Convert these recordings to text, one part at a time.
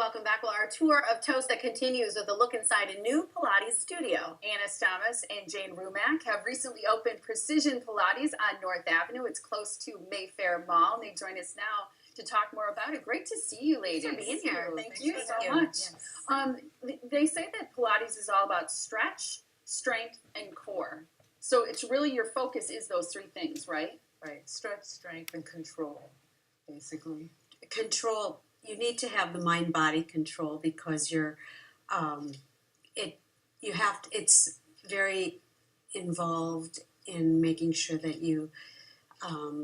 Welcome back. Well, our tour of Toast that continues with a look inside a new Pilates studio. Anna Thomas and Jane Rumack have recently opened Precision Pilates on North Avenue. It's close to Mayfair Mall, and they join us now to talk more about it. Great to see you, ladies. Thanks for being here. Thank you so much. Yes. They say that Pilates is all about stretch, strength, and core. So it's really your focus is those three things, right? Right. Stretch, strength, and control, basically. Control. You need to have the mind-body control because it's very involved in making sure that you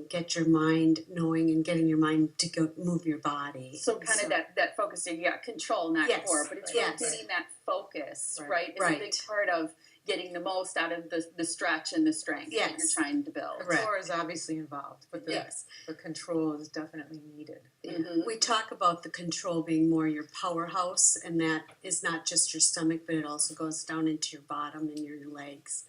get your mind knowing and getting your mind to go move your body. So kind of that focusing, control, not core, but it's really yes. getting that focus, Right. Is a big part of getting the most out of the stretch and the strength that you're trying to build. The core is obviously involved, but the control is definitely needed. Mm-hmm. We talk about the control being more your powerhouse, and that is not just your stomach, but it also goes down into your bottom and your legs,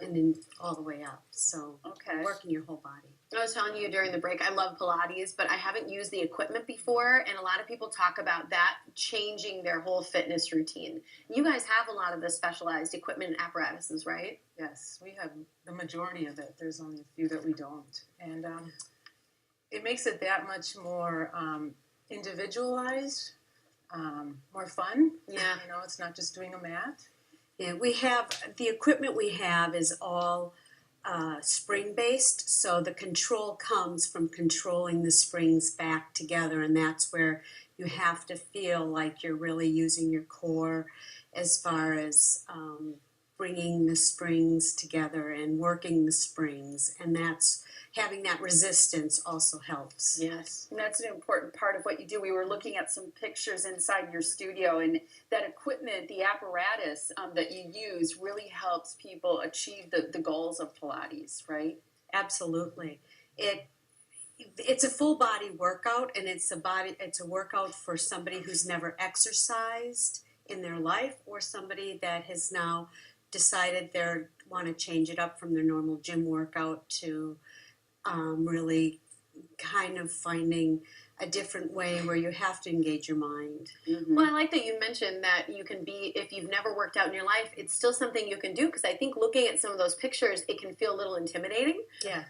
and then all the way up. So working your whole body. I was telling you during the break, I love Pilates, but I haven't used the equipment before, and a lot of people talk about that changing their whole fitness routine. You guys have a lot of the specialized equipment and apparatuses, right? Yes, we have the majority of it. There's only a few that we don't. And it makes it that much more individualized, more fun. Yeah. You know, it's not just doing a mat. Yeah, we have, the equipment we have is all spring-based, so the control comes from controlling the springs back together, and that's where you have to feel like you're really using your core as far as bringing the springs together and working the springs, and that's having that resistance also helps. Yes, and that's an important part of what you do. We were looking at some pictures inside your studio, and that equipment, the apparatus that you use really helps people achieve the goals of Pilates, right? Absolutely. It's a full body workout, and it's a workout for somebody who's never exercised in their life, or somebody that has now decided they want to change it up from their normal gym workout to really kind of finding a different way where you have to engage your mind. Mm-hmm. Well, I like that you mentioned that you can be, if you've never worked out in your life, it's still something you can do, because I think looking at some of those pictures, it can feel a little intimidating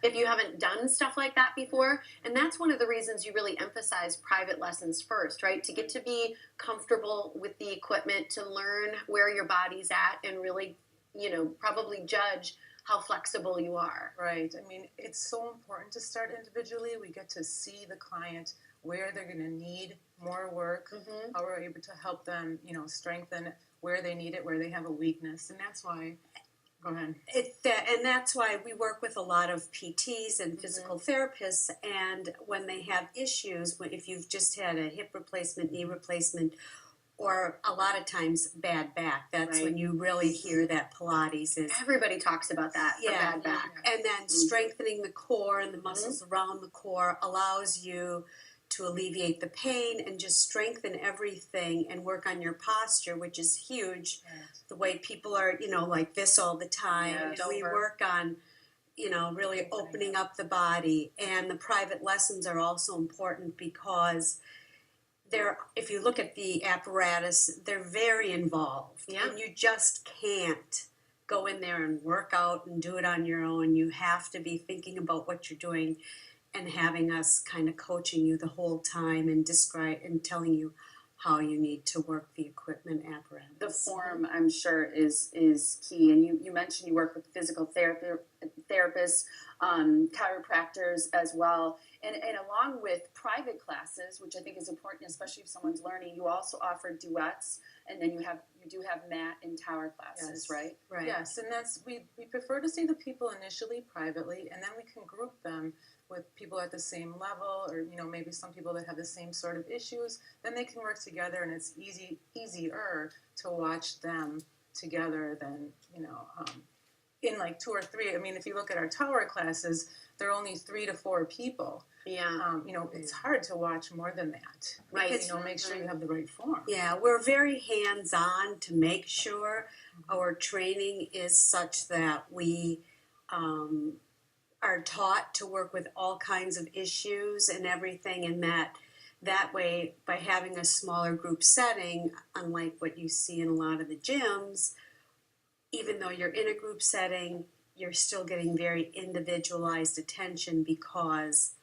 if you haven't done stuff like that before. And that's one of the reasons you really emphasize private lessons first, right? To get to be comfortable with the equipment, to learn where your body's at, and really, probably judge how flexible you are. Right. I mean, it's so important to start individually. We get to see the client, where they're going to need more work, how we're able to help them, strengthen where they need it, where they have a weakness. And that's why, go ahead. And that's why we work with a lot of PTs and physical therapists, and when they have issues, if you've just had a hip replacement, knee replacement, or a lot of times bad back, that's when you really hear that Pilates is... Everybody talks about that, bad back. And then strengthening the core and the muscles around the core allows you to alleviate the pain and just strengthen everything and work on your posture, which is huge. The way people are, like this all the time. We work on, really opening up the body. And the private lessons are also important because if you look at the apparatus, they're very involved. Yeah. And you just can't go in there and work out and do it on your own. You have to be thinking about what you're doing and having us kind of coaching you the whole time and telling you how you need to work the equipment apparatus. The form, I'm sure, is key. And you mentioned you work with physical therapists, chiropractors as well. And along with private classes, which I think is important, especially if someone's learning, you also offer duets, and then you do have mat and tower classes, right? Right. Yes, and we prefer to see the people initially privately, and then we can group them with people at the same level, or maybe some people that have the same sort of issues. Then they can work together, and it's easier to watch them together than in like 2 or 3. I mean, if you look at our tower classes, there are only 3 to 4 people. Yeah. It's hard to watch more than that. Right. Make sure you have the right form. Yeah, we're very hands-on to make sure our training is such that we are taught to work with all kinds of issues and everything, and that that way, by having a smaller group setting, unlike what you see in a lot of the gyms, even though you're in a group setting, you're still getting very individualized attention because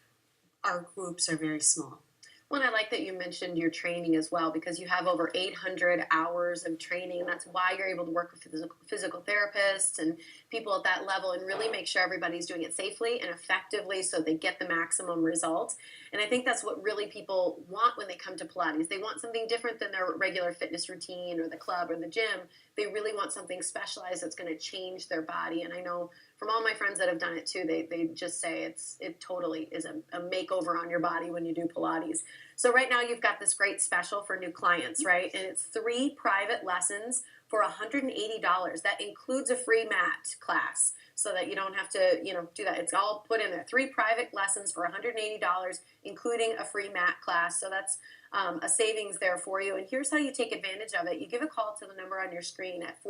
our groups are very small. Well, and I like that you mentioned your training as well, because you have over 800 hours of training. That's why you're able to work with physical therapists and people at that level and really make sure everybody's doing it safely and effectively so they get the maximum results. And I think that's what really people want when they come to Pilates. They want something different than their regular fitness routine or the club or the gym. They really want something specialized that's going to change their body. And I know from all my friends that have done it too, they just say it totally is a makeover on your body when you do Pilates. So right now you've got this great special for new clients, right? And it's 3 private lessons for $180. That includes a free mat class so that you don't have to, do that. It's all put in there. 3 private lessons for $180, including a free mat class. So that's a savings there for you. And here's how you take advantage of it. You give a call to the number on your screen at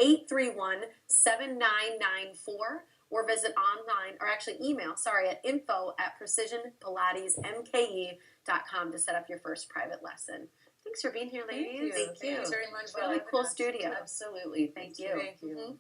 414-831-7994 or visit online, or actually email, at info@precisionpilatesmke.com to set up your first private lesson. Thanks for being here, ladies. Thank you. Thanks very much. Really cool studio. Absolutely. Thank you. Thank you. Mm-hmm.